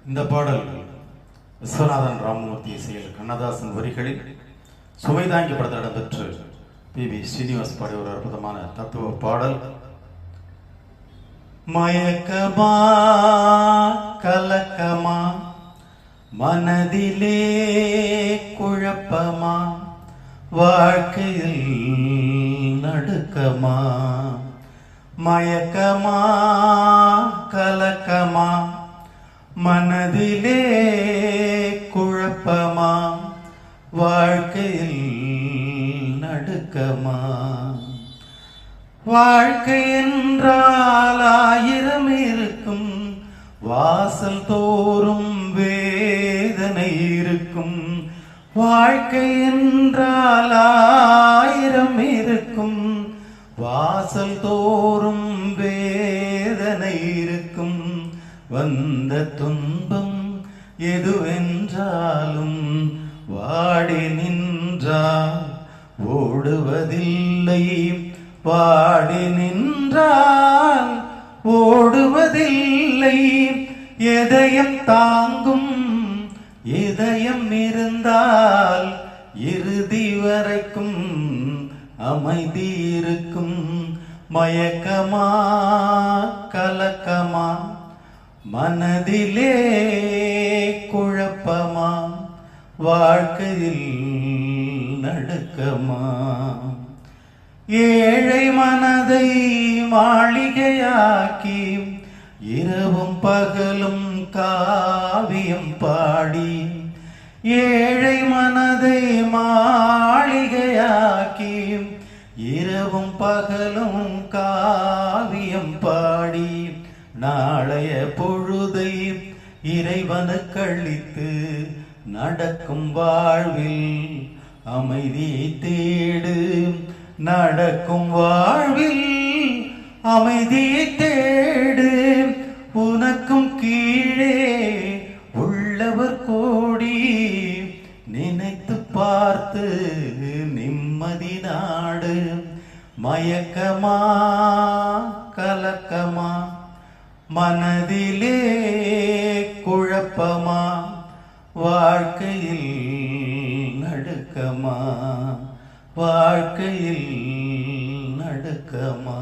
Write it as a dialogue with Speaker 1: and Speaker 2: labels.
Speaker 1: இந்த பாடல் விஸ்வநாதன் ராமமூர்த்தி இசையில் கண்ணதாசன் வரிகளில் சுமைதாங்கி படத்தில் இடம்பெற்று பி ஸ்ரீனிவாஸ் பாடிய ஒரு அற்புதமான தத்துவ பாடல். மயக்கமா கலக்கமா மனதிலே குழப்பமா வாழ்க்கையில் நடுக்கமா. மயக்கமா கலக்கமா மனதிலே குழப்பமா வாழ்க்கையில் நடுக்கமா. வாழ்க்கை என்றால் 1000 இருக்கும், வாசல் தோறும் வேதனை இருக்கும். வாழ்க்கை என்றால் 1000 இருக்கும், வாசல் தோறும் வேதனை இருக்கும். வந்த துன்பம் எதுவென்றாலும் வாடி நின்றால் ஓடுவதில்லை, வாடி நின்றால் ஓடுவதில்லை. எதயம் தாங்கும் இதயம் இருந்தால் இறுதி வரைக்கும் அமைதி இருக்கும். மயக்கமா கலக்கமா மனதிலே குழப்பமா வாழ்க்கையில் நடுக்கமா. ஏழை மனதை மாளிகையாக்கி இரவும் பகலும் காவியம் பாடி, ஏழை மனதை மாளிகையாக்கி இரவும் பகலும் காவியம் பாடி, நாளைய பொழுதை இறைவனுக்கு அளித்து நடக்கும் வாழ்வில் அமைதியை தேடு. நடக்கும் வாழ்வில் அமைதியை தேடு. உனக்கும் கீழே உள்ளவர் கோடி, நினைத்து பார்த்து நிம்மதி நாடு. மயக்கமா கலக்கமா மனதிலே குழப்பமா வாழ்க்கையில் நடுக்கமா, வாழ்க்கையில் நடுக்கமா.